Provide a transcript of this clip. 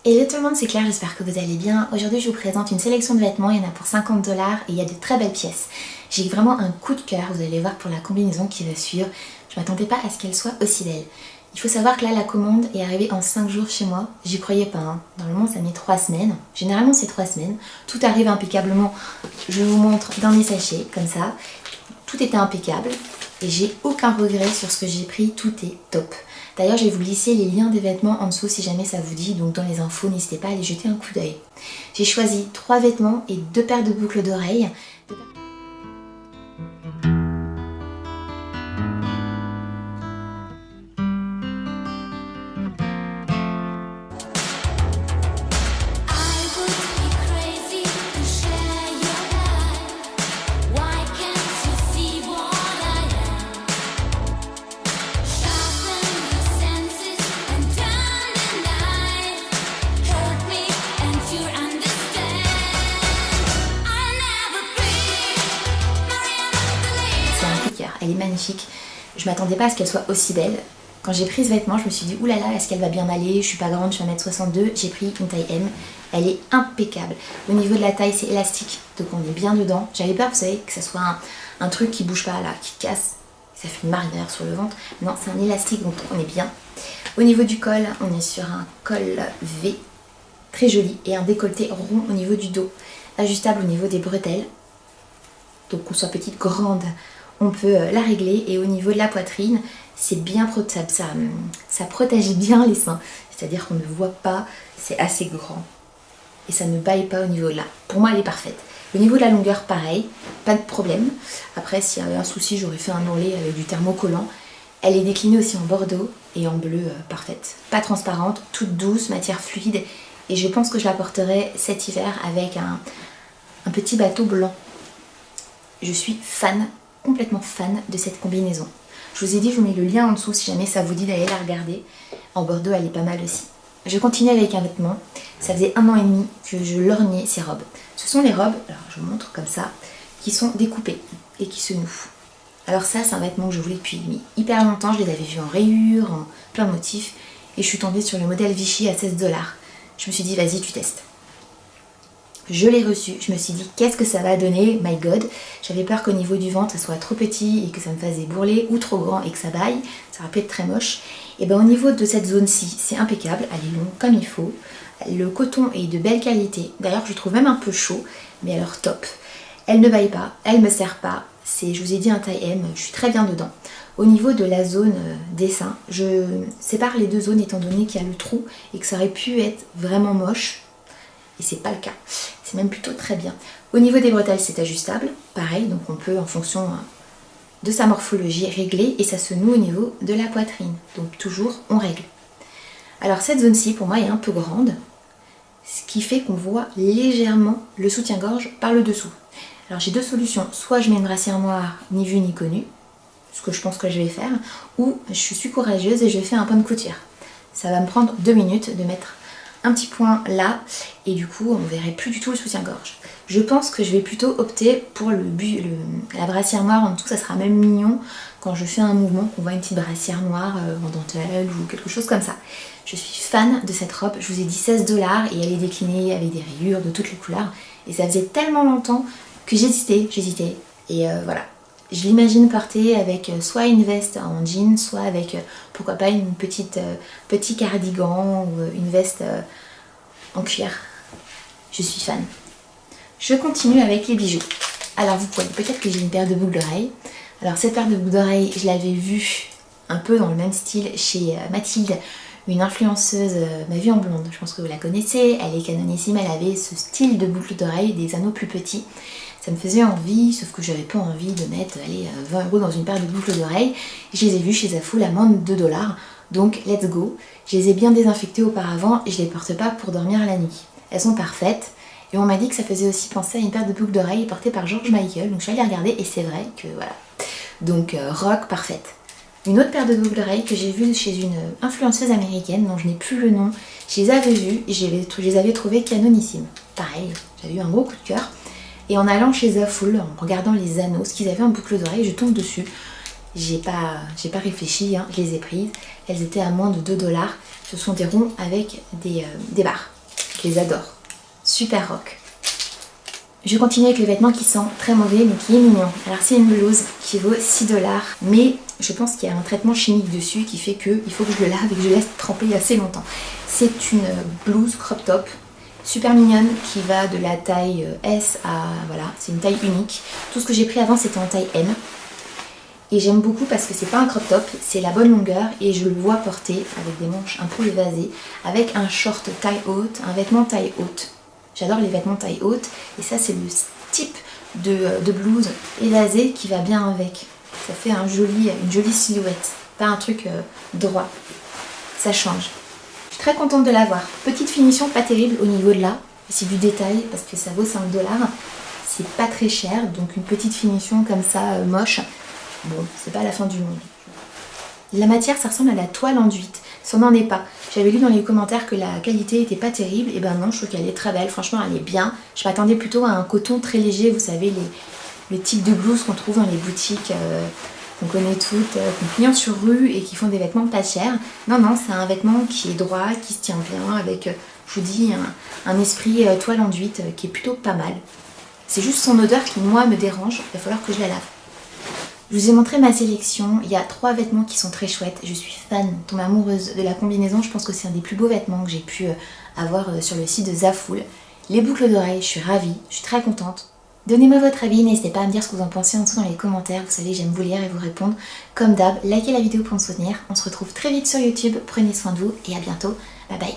Hello tout le monde, c'est Claire, j'espère que vous allez bien. Aujourd'hui je vous présente une sélection de vêtements, il y en a pour 50$ et il y a de très belles pièces. J'ai vraiment un coup de cœur, vous allez voir pour la combinaison qui va suivre. Je m'attendais pas à ce qu'elle soit aussi belle. Il faut savoir que là la commande est arrivée en 5 jours chez moi, j'y croyais pas. Hein. Normalement ça met 3 semaines, généralement c'est 3 semaines. Tout arrive impeccablement, je vous montre dans les sachets comme ça. Tout était impeccable et j'ai aucun regret sur ce que j'ai pris, tout est top. D'ailleurs, je vais vous glisser les liens des vêtements en dessous si jamais ça vous dit, donc dans les infos, n'hésitez pas à aller jeter un coup d'œil. J'ai choisi 3 vêtements et 2 paires de boucles d'oreilles. Elle est magnifique, je m'attendais pas à ce qu'elle soit aussi belle. Quand j'ai pris ce vêtement, je me suis dit oulala, est-ce qu'elle va bien aller? Je suis pas grande, je suis 1m62, j'ai pris une taille M. Elle est impeccable. Au niveau de la taille, c'est élastique, donc on est bien dedans. J'avais peur, vous savez, que ça soit un truc qui bouge pas là, qui casse. Ça fait une marque derrière sur le ventre. Non, c'est un élastique, donc on est bien. Au niveau du col, on est sur un col V, très joli, et un décolleté rond au niveau du dos. Ajustable au niveau des bretelles. Donc qu'on soit petite, grande, on peut la régler, et au niveau de la poitrine, c'est bien ça protège bien les seins, c'est-à-dire qu'on ne voit pas, c'est assez grand et ça ne baille pas au niveau de là. Pour moi, elle est parfaite. Au niveau de la longueur, pareil, pas de problème. Après, s'il y avait un souci, j'aurais fait un ourlet avec du thermocollant. Elle est déclinée aussi en bordeaux et en bleu, parfaite. Pas transparente, toute douce, matière fluide, et je pense que je la porterai cet hiver avec un petit bateau blanc. Je suis fan, complètement fan de cette combinaison. Je vous ai dit, je vous mets le lien en dessous si jamais ça vous dit d'aller la regarder. En bordeaux, elle est pas mal aussi. Je continue avec un vêtement. Ça faisait 1 an et demi que je lorgnais ces robes. Ce sont les robes, alors je vous montre comme ça, qui sont découpées et qui se nouent. Alors ça, c'est un vêtement que je voulais depuis hyper longtemps. Je les avais vus en rayures, en plein de motifs. Et je suis tombée sur le modèle Vichy à 16$. Je me suis dit, vas-y, tu testes. Je l'ai reçu, je me suis dit qu'est-ce que ça va donner, my god. J'avais peur qu'au niveau du ventre ça soit trop petit et que ça me fasse bourreler, ou trop grand et que ça baille, ça aurait pu être très moche. Et bien au niveau de cette zone-ci, c'est impeccable, elle est longue comme il faut. Le coton est de belle qualité, d'ailleurs je trouve même un peu chaud, mais alors top. Elle ne baille pas, elle me serre pas, je vous ai dit un taille M, je suis très bien dedans. Au niveau de la zone des seins, je sépare les deux zones étant donné qu'il y a le trou et que ça aurait pu être vraiment moche. Et c'est pas le cas, c'est même plutôt très bien. Au niveau des bretelles, c'est ajustable, pareil, donc on peut en fonction de sa morphologie régler, et ça se noue au niveau de la poitrine, donc toujours on règle. Alors cette zone-ci pour moi est un peu grande, ce qui fait qu'on voit légèrement le soutien-gorge par le dessous. Alors j'ai 2 solutions, soit je mets une brassière noire ni vue ni connue, ce que je pense que je vais faire, ou je suis courageuse et je fais un point de couture. Ça va me prendre 2 minutes de mettre un petit point là, et du coup on verrait plus du tout le soutien-gorge. Je pense que je vais plutôt opter pour la brassière noire en dessous, ça sera même mignon quand je fais un mouvement qu'on voit une petite brassière noire en dentelle ou quelque chose comme ça. Je suis fan de cette robe, je vous ai dit 16$ et elle est déclinée avec des rayures de toutes les couleurs, et ça faisait tellement longtemps que j'hésitais, et voilà. Je l'imagine porter avec soit une veste en jean, soit avec pourquoi pas une petit cardigan ou une veste en cuir. Je suis fan. Je continue avec les bijoux. Alors vous voyez peut-être que j'ai une paire de boucles d'oreilles. Alors cette paire de boucles d'oreilles, je l'avais vue un peu dans le même style chez Mathilde, une influenceuse Ma Vie en Blonde. Je pense que vous la connaissez, elle est canonissime, elle avait ce style de boucles d'oreilles, des anneaux plus petits. Ça me faisait envie, sauf que j'avais pas envie de mettre 20€ dans une paire de boucles d'oreilles. Je les ai vues chez Zaful à moins de 2$, donc let's go. Je les ai bien désinfectées auparavant et je les porte pas pour dormir la nuit. Elles sont parfaites, et on m'a dit que ça faisait aussi penser à une paire de boucles d'oreilles portée par George Michael, donc je suis allée regarder et c'est vrai que voilà. Donc rock parfaite. Une autre paire de boucles d'oreilles que j'ai vue chez une influenceuse américaine dont je n'ai plus le nom, je les avais vues et je les avais trouvées canonissimes. Pareil, j'avais eu un gros coup de cœur. Et en allant chez Zaful, en regardant les anneaux, ce qu'ils avaient en boucle d'oreille, je tombe dessus. J'ai pas réfléchi, hein, je les ai prises. Elles étaient à moins de 2$. Ce sont des ronds avec des barres. Je les adore. Super rock. Je continue avec le vêtement qui sent très mauvais mais qui est mignon. Alors c'est une blouse qui vaut 6 $, mais je pense qu'il y a un traitement chimique dessus qui fait qu'il faut que je le lave et que je laisse tremper assez longtemps. C'est une blouse crop top, super mignonne, qui va de la taille S à... voilà, c'est une taille unique. Tout ce que j'ai pris avant c'était en taille M. Et j'aime beaucoup parce que c'est pas un crop top, c'est la bonne longueur et je le vois porter avec des manches un peu évasées, avec un short taille haute, un vêtement taille haute. J'adore les vêtements taille haute et ça c'est le type de blouse évasée qui va bien avec. Ça fait une jolie silhouette, pas un truc droit. Ça change. Je suis très contente de l'avoir. Petite finition pas terrible au niveau de là, c'est du détail parce que ça vaut 5 $. C'est pas très cher, donc une petite finition comme ça moche, bon, c'est pas la fin du monde. La matière, ça ressemble à la toile enduite. Ça n'en est pas. J'avais lu dans les commentaires que la qualité était pas terrible. Et ben non, je trouve qu'elle est très belle. Franchement, elle est bien. Je m'attendais plutôt à un coton très léger. Vous savez, les types de blouses qu'on trouve dans les boutiques qu'on connaît toutes, qu'on pliante sur rue et qui font des vêtements pas chers. Non, non, c'est un vêtement qui est droit, qui se tient bien, avec, je vous dis, un esprit toile enduite qui est plutôt pas mal. C'est juste son odeur qui, moi, me dérange. Il va falloir que je la lave. Je vous ai montré ma sélection, il y a 3 vêtements qui sont très chouettes, je suis fan, tombe amoureuse de la combinaison, je pense que c'est un des plus beaux vêtements que j'ai pu avoir sur le site de Zaful. Les boucles d'oreilles, je suis ravie, je suis très contente. Donnez-moi votre avis, n'hésitez pas à me dire ce que vous en pensez en dessous dans les commentaires, vous savez j'aime vous lire et vous répondre. Comme d'hab, likez la vidéo pour me soutenir, on se retrouve très vite sur YouTube, prenez soin de vous et à bientôt, bye bye.